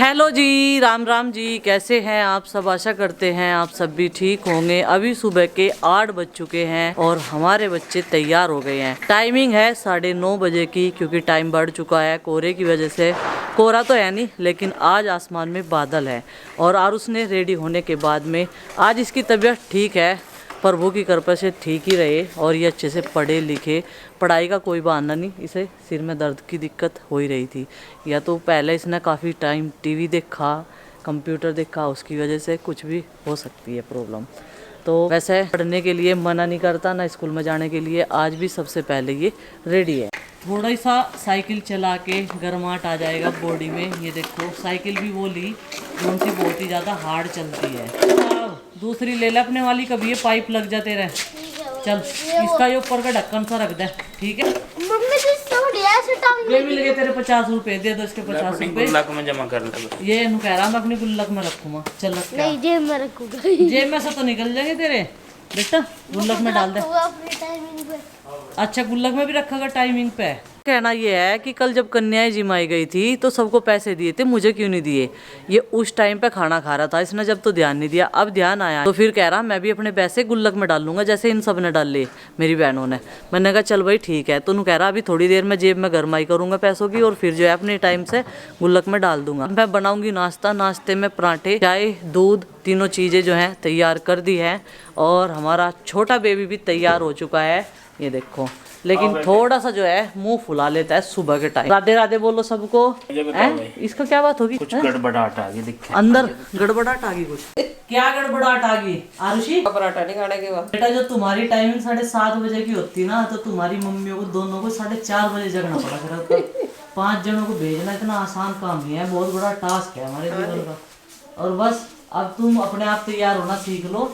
Hello जी, राम राम जी। कैसे हैं आप सब? आशा करते हैं आप सब भी ठीक होंगे। अभी सुबह के 8 बज चुके हैं और हमारे बच्चे तैयार हो गए हैं। टाइमिंग है 9:30 बजे की, क्योंकि टाइम बढ़ चुका है कोहरे की वजह से। कोहरा तो है नहीं, लेकिन आज आसमान में बादल है। और आरुष ने रेडी होने के बाद में आज इसकी तबीयत ठीक है, प्रभु की कृपा से ठीक ही रहे और ये अच्छे से पढ़े लिखे। पढ़ाई का कोई बहाना नहीं, इसे सिर में दर्द की दिक्कत हो ही रही थी। या तो पहले इसने काफ़ी टाइम टीवी देखा, कंप्यूटर देखा, उसकी वजह से कुछ भी हो सकती है प्रॉब्लम। तो वैसे पढ़ने के लिए मना नहीं करता ना, स्कूल में जाने के लिए। आज भी सबसे पहले ये रेडी है। थोड़ा सा साइकिल चला के गर्माहट आ जाएगा बॉडी में। ये देखो साइकिल भी वो ली जो उनकी बहुत ही ज़्यादा हार्ड चलती है। दूसरी ले ले अपने वाली, कभी ये पाइप लग जाते रहे। चल इसका ये ऊपर का ढक्कन सा रख दे, ठीक है। ये मिल गए तेरे 50 रुपए, दे दो इसके 50 रुपए। गुल्लक में जमा कर ले। ये कह रहा मैं अपनी गुल्लक में रखूंगा। चल रख। नहीं, जेब में रखूंगा। जेब में से तो निकल जाएंगे तेरे बेटा, गुल्लक में डाल दे। अच्छा, गुल्लक में भी रखा टाइमिंग पे। कहना ये है कि कल जब कन्याएं जिमाई गई थी तो सबको पैसे दिए थे, मुझे क्यों नहीं दिए? ये उस टाइम पे खाना खा रहा था, इसने जब तो ध्यान नहीं दिया। अब ध्यान आया तो फिर कह रहा मैं भी अपने पैसे गुल्लक में डाल लूंगा, जैसे इन सब ने डाल लिए मेरी बहनों ने। मैंने कहा चल भाई ठीक है। तो कह रहा अभी थोड़ी देर में जेब में गरमाई करूंगा पैसों की और फिर जो है अपने टाइम से गुल्लक में डाल दूंगा। मैं बनाऊंगी नाश्ता। नाश्ते में पराठे, चाय, दूध, तीनों चीज़ें जो हैं तैयार कर दी है। और हमारा छोटा बेबी भी तैयार हो चुका है, ये देखो। लेकिन थोड़ा सा जो है मुंह फुला लेता है सुबह के टाइम। राधे राधे बोलो सबको। इसका क्या बात होगी? कुछ गड़बड़ाहट आ गई अंदर, गड़बड़ाहट आ गई कुछ। क्या गड़बड़ाहट आ गई आरुषि? पराठा नहीं खाने के बाद बेटा, जो तुम्हारी टाइमिंग 7:30 बजे की होती ना, तो तुम्हारी मम्मियों को दोनों को 4:30 बजे जगना पड़ा करता। 5 जनों को भेजना इतना आसान काम नहीं है, बहुत बड़ा टास्क है हमारे जीवन का। और बस अब तुम अपने आप तैयार होना सीख लो,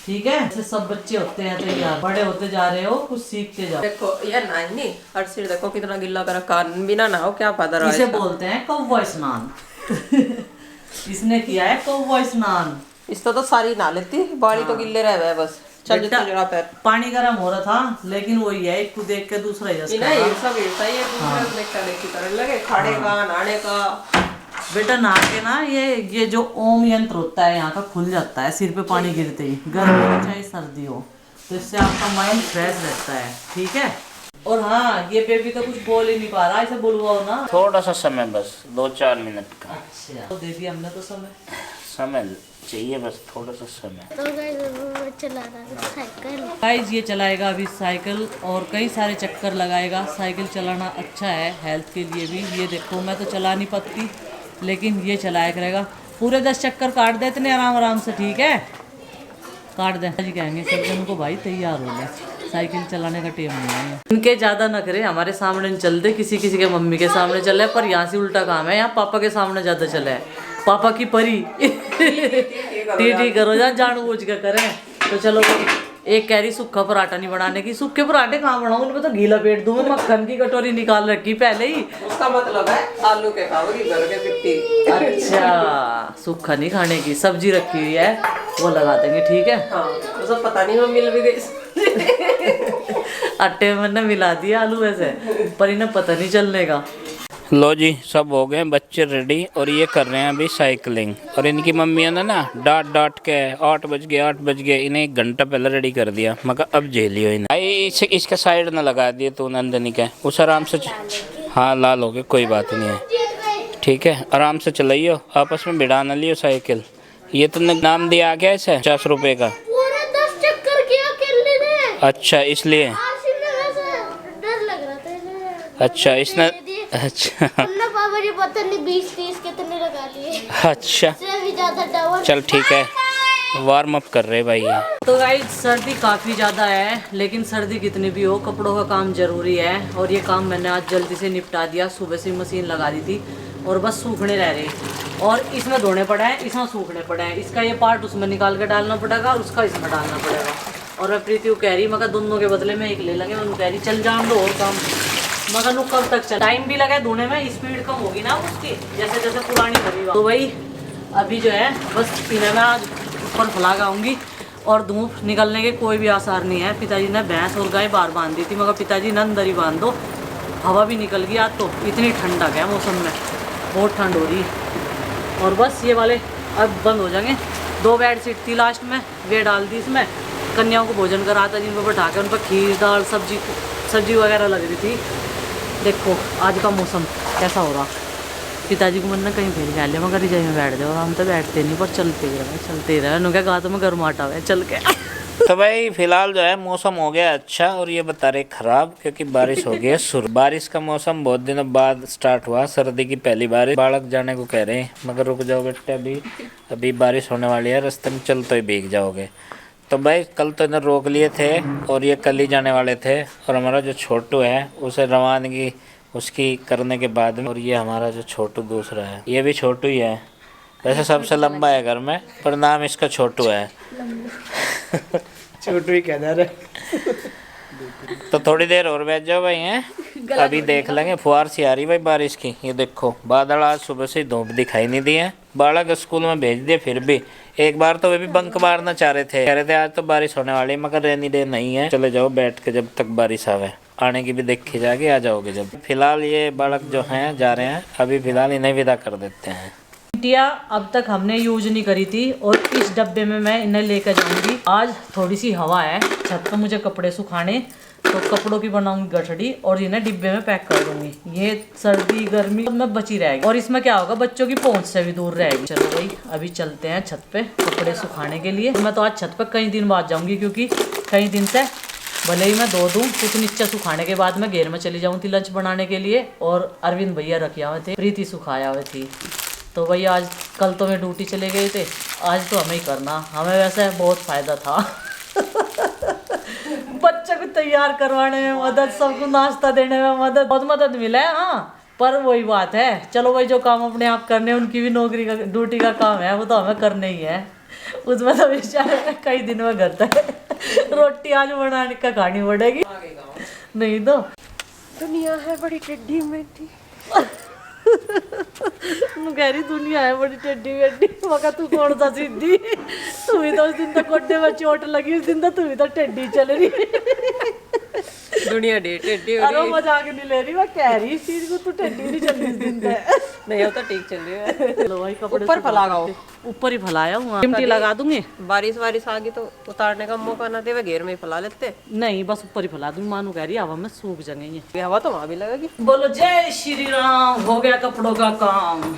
ठीक है। ऐसे सब बच्चे होते हैं तैयार, बड़े होते जा रहे हो, कुछ सीखते जाओ। देखो ये नानी और सिर देखो कितना गिल्ला करा, कान बिना ना हो क्या फायदा रहा। इसे बोलते हैं कौवा स्नान। इसने किया है कौवा स्नान। इसको तो सारी ना लेती, बाड़ी तो गिल्ले रहे बस। चल जरा पैर पानी गर्म हो रहा था, लेकिन वही है एक को देख के दूसरा ही ये सब ऐसा ही है। दूसरा देखता देखी करने लगे, खाने का नहाने का। बेटा नहा के ना ये जो ओम यंत्र होता है यहाँ का खुल जाता है सिर पे पानी गिरते ही, गर्मी हो चाहे सर्दी हो। तो इससे आपका माइंड फ्रेश रहता है, ठीक है। और हाँ, ये बेबी तो कुछ बोल ही नहीं पा रहा, इसे बुलवाओ ना। थोड़ा सा समय, बस 2-4 मिनट का। अच्छा, तो दे दिया हमने तो समय चाहिए, बस थोड़ा सा समय। तो चला रहा है साइकिल। गाइस ये चलाएगा अभी साइकिल और कई सारे चक्कर लगाएगा। साइकिल चलाना अच्छा है हेल्थ के लिए भी। ये देखो मैं तो चला नहीं पाती, लेकिन ये चलाया करेगा। पूरे 10 चक्कर काट दे इतने आराम आराम से, ठीक है। काट दे जी, कहेंगे सब जन को भाई तैयार हो गए, साइकिल चलाने का टाइम नहीं है। इनके ज़्यादा न करे, हमारे सामने नहीं चलते, किसी किसी के मम्मी के सामने चले। पर यहाँ से उल्टा काम है, यहाँ पापा के सामने ज़्यादा चले है। पापा की परी टी करो जा, जानबूझ के करें। तो चलो, एक कह रही सूखा पराठा नहीं बनाने की। सूखे पराठे कहाँ बनाऊँ, उनमें तो घी लपेट दूँ। मक्खन की कटोरी निकाल रखी पहले ही। उसका मतलब है आलू के खाओगी, घर के पिट्टी। अच्छा, सूखा नहीं खाने की, सब्जी रखी हुई है वो लगा देंगे, ठीक है। हाँ, तो सब पता नहीं मैं मिल भी गई। आटे में मैंने मिला दिया आलू वैसे, पर इन्हें पता नहीं चलने का। लो जी, सब हो गए बच्चे रेडी और ये कर रहे हैं अभी साइकिलिंग। और इनकी मम्मियों ने ना डांट के 8 बज गए इन्हें 1 घंटा पहले रेडी कर दिया। मगर अब झेलियो इन्हें। इसके साइड न लगा दिए तो नंदनी के, उस आराम से। हाँ, लाल हो गए, कोई बात नहीं है, ठीक है। आराम से चलाइयो, आपस में भिड़ा न लियो साइकिल। ये तुमने नाम दिया क्या इसे? 50 रुपए का। पूरे 10 चक्कर किया अकेले ने। अच्छा, इसलिए। डर लग रहा था। अच्छा, इसने। अच्छा पापा जी पता नहीं 20-30 कितने लगा लिए। अच्छा, भी ज्यादा चल ठीक है, वार्म अप कर रहे भाई। तो गाइस सर्दी काफ़ी ज़्यादा है, लेकिन सर्दी कितनी भी हो कपड़ों का काम ज़रूरी है। और ये काम मैंने आज जल्दी से निपटा दिया। सुबह से मशीन लगा दी थी और बस सूखने रह रहे। और इसमें धोने पड़े हैं, इसमें सूखने पड़े हैं। इसका ये पार्ट उसमें निकाल के डालना पड़ेगा, उसका इसमें डालना पड़ेगा। और मैं प्रीति को कह रही, मगर दोनों के बदले में एक ले लेंगे। उन्होंने कह रही चल जान दो और काम, मगर नु कब तक चल। टाइम भी लगा धोने में, स्पीड कम होगी ना उसकी, जैसे जैसे पुरानी बनी। तो भाई अभी जो है बस पीने में आज ऊपर फुला गाऊंगी और धूप निकलने के कोई भी आसार नहीं है। पिताजी ने भैंस और गाय बाहर बांध दी थी, मगर पिताजी ने अंदर ही बांध दो। हवा भी निकल गई आज तो, इतनी ठंडक है मौसम में, बहुत ठंड हो रही है। और बस ये वाले अब बंद हो जाएंगे। 2 बेड शीट थी लास्ट में, वे डाल दी इसमें। कन्याओं को भोजन करा था, जिनको बैठा के उन पर खीर दाल सब्जी वगैरह लग रही थी। देखो आज का मौसम कैसा हो रहा। पिताजी को मन ना कहीं भेज गया मगर रजाई में बैठ जाओ। हम तो बैठते नहीं पर चलते ही रहे। उन्होंने कहा तो मैं गर्माटा हुआ चल के। तो भाई फिलहाल जो है मौसम हो गया अच्छा और ये बता रहे खराब, क्योंकि बारिश हो गई है शुरू। बारिश का मौसम बहुत दिनों बाद स्टार्ट हुआ, सर्दी की पहली बारिश। बालक जाने को कह रहे हैं मगर रुक जाओ बेटे, अभी बारिश होने वाली है, रास्ते में चलते ही भीग जाओगे। तो भाई कल तो इधर रोक लिए थे और ये कल ही जाने वाले थे। और हमारा जो छोटू है उसे रवानगी उसकी करने के बाद में, और ये हमारा जो छोटू दूसरा है, ये भी छोटू ही है। वैसे सबसे लंबा है घर में, पर नाम इसका छोटू है। छोटू ही कहना रहे। तो थोड़ी देर और बैठ जाओ भाई हैं, अभी देख लेंगे। फुहार सी आ रही भाई बारिश की। ये देखो बादल, आज सुबह से धूप दिखाई नहीं दी है। बालक स्कूल में भेज दिए, फिर भी एक बार तो वे भी बंक मारना चाह रहे थे, कह रहे थे आज तो बारिश होने वाली है, मगर रेनी डे नहीं है, चले जाओ बैठ के जब तक बारिश आवे। आने की भी देखी जाएगी, आ जाओगे जब। फिलहाल ये बालक जो हैं जा रहे हैं, अभी फिलहाल इन्हें विदा कर देते हैं। चिमटियाँ अब तक हमने यूज नहीं करी थी और इस डब्बे में मैं इन्हें लेकर जाऊंगी। आज थोड़ी सी हवा है छत पर, मुझे कपड़े सुखाने, तो कपड़ों की बनाऊंगी गठड़ी और इन्हें डिब्बे में पैक कर दूंगी। ये सर्दी गर्मी में बची रहेगी और इसमें क्या होगा, बच्चों की पहुंच से भी दूर रहेगी। चलो भाई अभी चलते हैं छत पे कपड़े सुखाने के लिए। मैं तो आज छत पे कई दिन बाद जाऊंगी, क्योंकि कई दिन से भले ही मैं धो दूँ, कुछ नीचे सुखाने के बाद मैं घेर में चली जाऊँ थी लंच बनाने के लिए। और अरविंद भैया रखे हुए थे, प्रीति सुखाया हुए थी। तो भाई आज कल तो मैं ड्यूटी चले गए थे, आज तो हमें ही करना। हमें वैसे बहुत फ़ायदा था बच्चों को तैयार करवाने में मदद, सबको नाश्ता देने में मदद, बहुत मदद मिला है। हाँ पर वही बात है, चलो भाई जो काम अपने आप करने, उनकी भी नौकरी का ड्यूटी का काम है, वो तो हमें करना ही है। उसमें तो बेचारे कई दिन में घर तक रोटी आज बनाने का खानी पड़ेगी, नहीं तो दुनिया है बड़ी टेढ़ी मेढ़ी। कह रही दुनिया है बड़ी टेढ़ी मेढ़ी। मगर तू कौन सा सीधी, तू भी तो उस दिन तो गोड्डे में चोट लगी, उस दिन तो तू भी तो टेढ़ी चल रही। दुनिया टेढ़ी हो अरे रही। मजाक नहीं ले रही, मैं कह रही इस चीज को, तू टेढ़ी नहीं चल रही इस दिन पे। नहीं हो तो ठीक चल रही है। चलो भाई कपड़े ऊपर फैलाओ। ऊपर ही फैलाया हूँ, चिमटी लगा दूंगी। बारिश आ गई तो उतारने का मौका ना दे, वे घेर में ही फैला लेते। नहीं बस ऊपर ही फैला दूंगी, मानू कह रही हवा में सूख जाएंगे ये। ये हवा तो वहाँ भी लगेगी। बोलो जय श्री राम, हो गया कपड़ों का काम।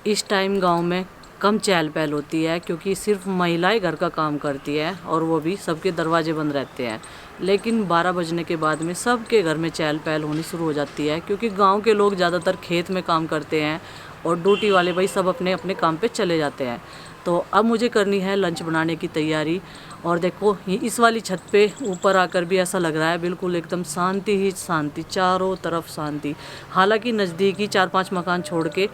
इस टाइम गांव में कम चहल पहल होती है, क्योंकि सिर्फ महिलाएं घर का काम करती है और वो भी सबके दरवाजे बंद रहते हैं। लेकिन 12 बजने के बाद में सबके घर में चहल पहल होनी शुरू हो जाती है, क्योंकि गांव के लोग ज़्यादातर खेत में काम करते हैं और ड्यूटी वाले भाई सब अपने अपने काम पे चले जाते हैं। तो अब मुझे करनी है लंच बनाने की तैयारी। और देखो ये इस वाली छत पे ऊपर आकर भी ऐसा लग रहा है बिल्कुल एकदम शांति ही शांति, चारों तरफ शांति। हालांकि नज़दीकी 4-5 मकान छोड़ के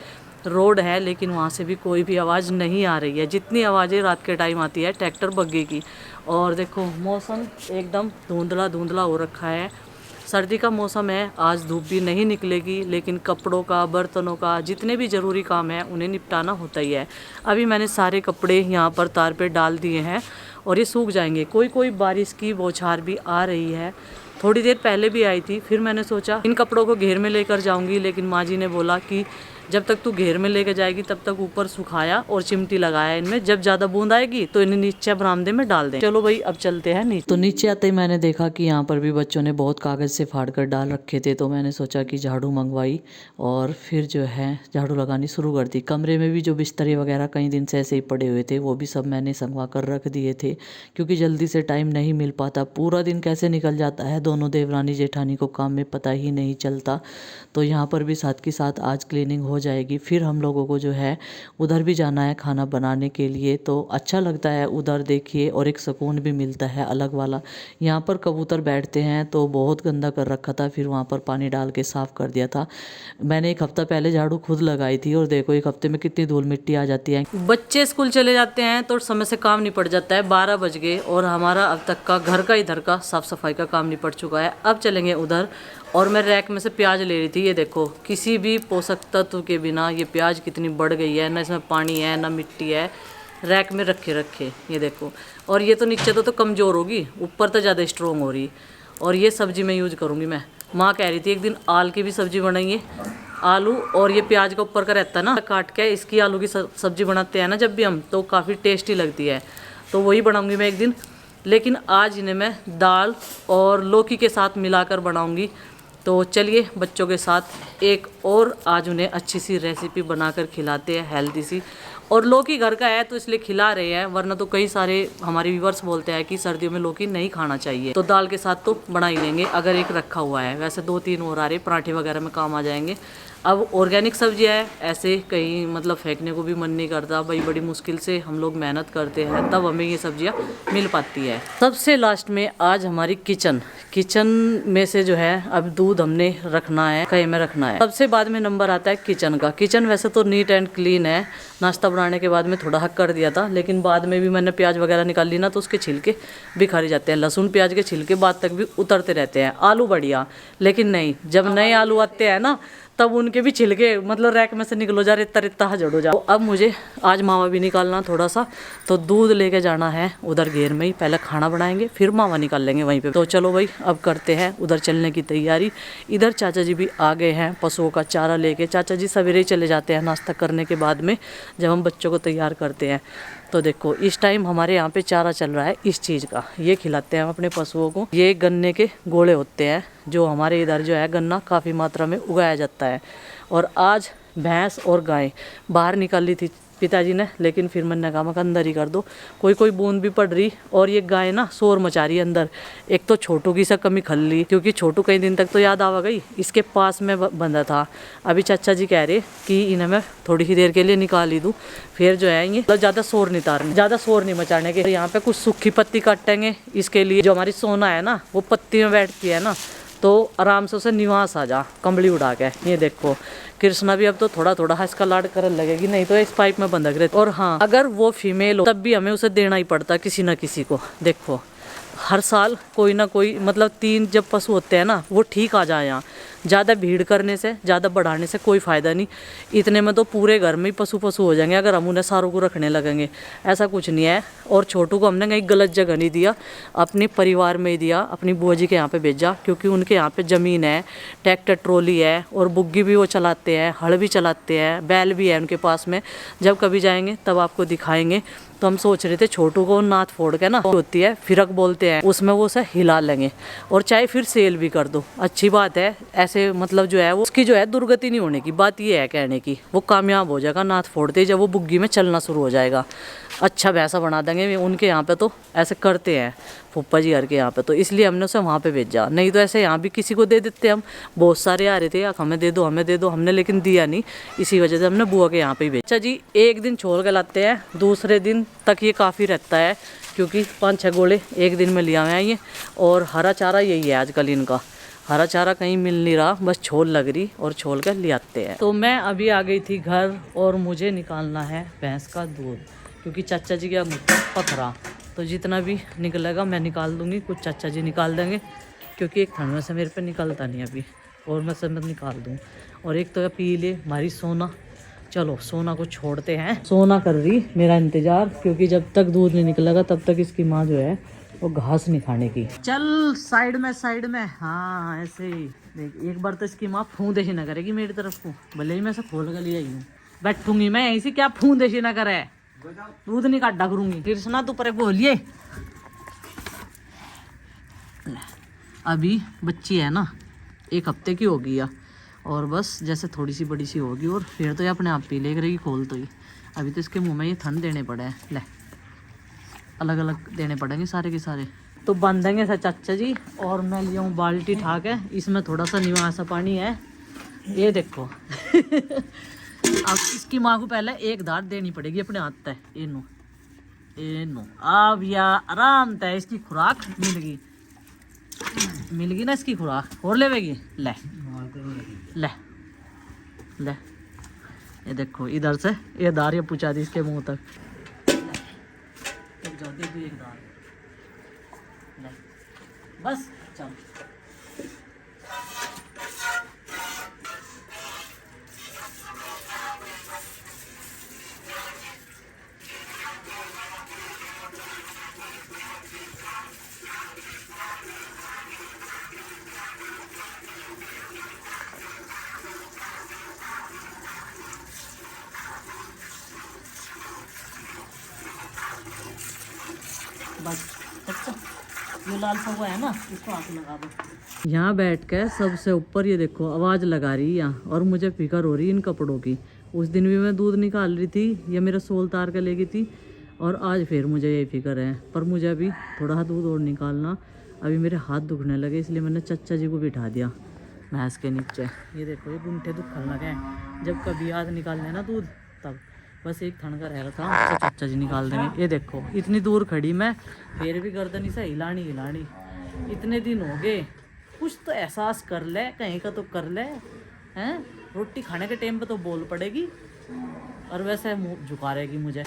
रोड है, लेकिन वहाँ से भी कोई भी आवाज़ नहीं आ रही है। जितनी आवाज़ें रात के टाइम आती है ट्रैक्टर बग्गे की। और देखो मौसम एकदम धुंधला धुंधला हो रखा है, सर्दी का मौसम है। आज धूप भी नहीं निकलेगी, लेकिन कपड़ों का, बर्तनों का, जितने भी ज़रूरी काम है उन्हें निपटाना होता ही है। अभी मैंने सारे कपड़े यहाँ पर तार पे डाल दिए हैं और ये सूख जाएंगे। कोई कोई बारिश की बौछार भी आ रही है, थोड़ी देर पहले भी आई थी। फिर मैंने सोचा इन कपड़ों को घेर में लेकर जाऊंगी, लेकिन माँ जी ने बोला कि जब तक तू घेर में लेकर जाएगी तब तक ऊपर सुखाया और चिमटी लगाया इनमें, जब ज़्यादा बूंद आएगी तो इन्हें नीचे बरामदे में डाल दें। चलो भाई अब चलते हैं नीचे। तो नीचे आते ही मैंने देखा कि यहाँ पर भी बच्चों ने बहुत कागज़ से फाड़ कर डाल रखे थे, तो मैंने सोचा कि झाड़ू मंगवाई और फिर जो है झाड़ू लगानी शुरू कर दी। कमरे में भी जो बिस्तरे वगैरह कई दिन से ऐसे ही पड़े हुए थे वो भी सब मैंने संगवा कर रख दिए थे, क्योंकि जल्दी से टाइम नहीं मिल पाता। पूरा दिन कैसे निकल जाता है दोनों देवरानी जेठानी को काम में पता ही नहीं चलता। तो यहाँ पर भी साथ के साथ आज क्लीनिंग हो जाएगी। फिर हम लोगों को जो है उधर भी जाना है खाना बनाने के लिए, तो अच्छा लगता है उधर देखिए, और एक सुकून भी मिलता है अलग वाला। यहाँ पर कबूतर बैठते हैं तो बहुत गंदा कर रखा था, फिर वहाँ पर पानी डाल के साफ़ कर दिया था। मैंने 1 हफ्ता पहले झाड़ू खुद लगाई थी और देखो 1 हफ्ते में कितनी धूल मिट्टी आ जाती है। बच्चे स्कूल चले जाते हैं तो समय से काम निपट जाता है, 12 बज गए और हमारा अब तक का घर का इधर का साफ़ सफाई का काम निपट चुका है। अब चलेंगे उधर। और मैं रैक में से प्याज ले रही थी, ये देखो किसी भी पोषक तत्व के बिना ये प्याज कितनी बढ़ गई है, ना इसमें पानी है ना मिट्टी है। रैक में रखे ये देखो। और ये तो नीचे तो कमज़ोर होगी, ऊपर तो ज़्यादा स्ट्रॉन्ग हो रही। और ये सब्जी मैं यूज करूँगी। मैं माँ कह रही थी एक दिन आल की भी सब्जी बनाएंगे, आलू और ये प्याज का ऊपर का रहता है ना, काट के इसकी आलू की सब्जी बनाते हैं ना जब भी हम, तो काफ़ी टेस्टी लगती है। तो वही बनाऊंगी मैं एक दिन, लेकिन आज इन्हें मैं दाल और लौकी के साथ मिलाकर बनाऊंगी। तो चलिए बच्चों के साथ एक और आज उन्हें अच्छी सी रेसिपी बनाकर खिलाते हैं, हेल्दी सी। और लौकी घर का है तो इसलिए खिला रहे हैं, वरना तो कई सारे हमारे व्यूवर्स बोलते हैं कि सर्दियों में लौकी नहीं खाना चाहिए। तो दाल के साथ तो बना ही लेंगे, अगर एक रखा हुआ है। वैसे 2-3 और आ रहे, पराठे वगैरह में काम आ जाएंगे। अब ऑर्गेनिक सब्जियाँ है, ऐसे कहीं मतलब फेंकने को भी मन नहीं करता भाई, बड़ी मुश्किल से हम लोग मेहनत करते हैं तब हमें ये सब्जियाँ मिल पाती है। सबसे लास्ट में आज हमारी किचन में से जो है अब दूध हमने रखना है, कहीं में रखना है। सबसे बाद में नंबर आता है किचन का। किचन वैसे तो नीट एंड क्लीन है, नाश्ता बनाने के बाद में थोड़ा हक कर दिया था, लेकिन बाद में भी मैंने प्याज वगैरह निकाल ली ना, तो उसके छिलके बिखर जाते हैं। लहसुन प्याज के छिलके बाद तक भी उतरते रहते हैं। आलू बढ़िया, लेकिन नहीं, जब नए आलू आते हैं ना तब उनके भी छिलके मतलब रैक में से निकलो जा, रेता रेता जड़ हो जाओ। अब मुझे आज मावा भी निकालना थोड़ा सा, तो दूध लेके जाना है उधर घेर में ही। पहले खाना बनाएंगे फिर मावा निकाल लेंगे वहीं पे। तो चलो भाई अब करते हैं उधर चलने की तैयारी। इधर चाचा जी भी आ गए हैं पशुओं का चारा लेके। चाचा जी सवेरे ही चले जाते हैं नाश्ता करने के बाद में, जब हम बच्चों को तैयार करते हैं। तो देखो इस टाइम हमारे यहाँ पे चारा चल रहा है इस चीज़ का, ये खिलाते हैं हम अपने पशुओं को। ये गन्ने के गोले होते हैं, जो हमारे इधर जो है गन्ना काफ़ी मात्रा में उगाया जाता है। और आज भैंस और गाय बाहर निकाली थी पिताजी ने, लेकिन फिर मैंने कहा मैं अंदर ही कर दो, कोई बूंद भी पड़ रही। और ये गाय ना शोर मचा रही है अंदर। एक तो छोटू की सा कमी खल ली, क्योंकि छोटू कई दिन तक तो याद आवा गई, इसके पास में बंधा था। अभी चाचा जी कह रहे कि इन्हें मैं थोड़ी ही देर के लिए निकाल ही दूँ, फिर जो है ये ज़्यादा शोर नहीं मचाने के। यहाँ पे कुछ सूखी पत्ती काटेंगे इसके लिए। जो हमारी सोना है ना, वो पत्ती में बैठती है ना, तो आराम से उसे निवास आ जा कंबली उड़ा के। ये देखो कृष्णा भी अब तो थोड़ा थोड़ा इसका लाड करने लगेगी, नहीं तो इस पाइप में बंधक रहती। और हाँ, अगर वो फीमेल हो तब भी हमें उसे देना ही पड़ता किसी ना किसी को। देखो हर साल कोई ना कोई, मतलब 3 जब पशु होते हैं ना, वो ठीक आ जाए। यहाँ ज़्यादा भीड़ करने से, ज़्यादा बढ़ाने से कोई फ़ायदा नहीं। इतने में तो पूरे घर में ही पशु हो जाएंगे अगर हम उन्हें सारों को रखने लगेंगे। ऐसा कुछ नहीं है। और छोटू को हमने कहीं गलत जगह नहीं दिया, अपने परिवार में ही दिया, अपनी बुआ जी के यहाँ पे भेजा, क्योंकि उनके यहाँ पे ज़मीन है, ट्रैक्टर ट्रॉली है, और बुग्गी भी वो चलाते हैं, हल भी चलाते हैं, बैल भी है उनके पास में। जब कभी जाएंगे तब आपको दिखाएंगे। तो हम सोच रहे थे छोटू को नाथ फोड़ के ना, होती है फिरक बोलते हैं, उसमें वो उसे हिला लेंगे, और चाहे फिर सेल भी कर दो। अच्छी बात है, ऐसे मतलब जो है वो उसकी जो है दुर्गति नहीं होने की बात ये है कहने की। वो कामयाब हो जाएगा नाथ फोड़ते ही, जब वो बुग्गी में चलना शुरू हो जाएगा। अच्छा भैंसा बना देंगे उनके यहाँ पे, तो ऐसे करते हैं फूफा जी घर के यहाँ पे, तो इसलिए हमने उसे वहाँ पे भेजा। नहीं तो ऐसे यहाँ भी किसी को दे देते हम। बहुत सारे आ रहे थे हमें दे दो हमें दे दो, हमने लेकिन दिया नहीं, इसी वजह से हमने बुआ के यहाँ पे ही भेजा। अच्छा जी, एक दिन छोड़ के लाते हैं, दूसरे दिन तक ये काफ़ी रहता है, क्योंकि 5-6 गोले एक दिन में लिया हुए हैं ये। और हरा चारा यही है आजकल इनका, हरा चारा कहीं मिल नहीं रहा, बस छोल लग रही और छोल कर ले आते हैं। तो मैं अभी आ गई थी घर, और मुझे निकालना है भैंस का दूध, क्योंकि चाचा जी का मुद्दा पथरा, तो जितना भी निकलेगा मैं निकाल दूंगी, कुछ चाचा जी निकाल देंगे, क्योंकि एक ठंड में से मेरे पे निकलता नहीं अभी, और मैं सब निकाल दूँ। और एक तो पी ले हमारी सोना। चलो सोना को छोड़ते हैं, सोना कर रही मेरा इंतज़ार, क्योंकि जब तक दूध नहीं निकलेगा तब तक इसकी माँ जो है वो घास नहीं खाने की। चल साइड में, हाँ ऐसे ही देख। एक बार तो इसकी माँ फूंदेशी ना करेगी मेरी तरफ को, भले ही मैं से खोल कर ले आई हूँ, बैठूंगी मैं यहीं से, क्या फूंदेशी ना करे, दूध नहीं काटा करूंगी। कृष्णा तू परे बोलिए। अभी बच्ची है ना, 1 हफ्ते की होगी या, और बस जैसे थोड़ी सी बड़ी सी होगी, और फिर तो ये अपने आप पी लेगी खोल तो ही। अभी तो इसके मुंह में ये ठंड देने पड़े हैं, ले अलग अलग देने पड़ेंगे सारे के सारे। तो बांधेंगे सर चाचा जी। और मैं लिया हूँ बाल्टी ठा के, इसमें थोड़ा सा नीवा सा पानी है, ये देखो। अब इसकी माँ को पहले एक धार देनी पड़ेगी अपने हाथ तक, एनो। अब या आराम तय इसकी खुराक मिल गई ना, इसकी खुराक और लेवेगी। ले ले ले, ये देखो इधर से ये दार ये पूछा दी इसके मुंह तक। दे दो एक दार, ले बस चल। अच्छा ये लाल सा हुआ है ना, इसको हाथ लगा दो। यहाँ बैठ के सबसे ऊपर ये देखो आवाज़ लगा रही है यहाँ, और मुझे फिक्र हो रही है इन कपड़ों की। उस दिन भी मैं दूध निकाल रही थी, ये मेरा सोल तार के लेगी थी, और आज फिर मुझे यही फिक्र है। पर मुझे अभी थोड़ा दूध और निकालना, अभी मेरे हाथ दुखने लगे, इसलिए मैंने चचा जी को बिठा दिया भैंस के नीचे। ये देखो ये गुंठे दुखने लगे हैं, जब कभी याद निकालने ना दूध तब। बस एक थन का रह था तो चचा जी निकाल देंगे। ये देखो इतनी दूर खड़ी मैं, फिर भी गर्दन से हिलानी। इतने दिन हो गए, कुछ तो एहसास कर ले, कहीं का तो कर ले हैं। रोटी खाने के टाइम पे तो बोल पड़ेगी, और वैसे मुँह झुका रहेगी मुझे।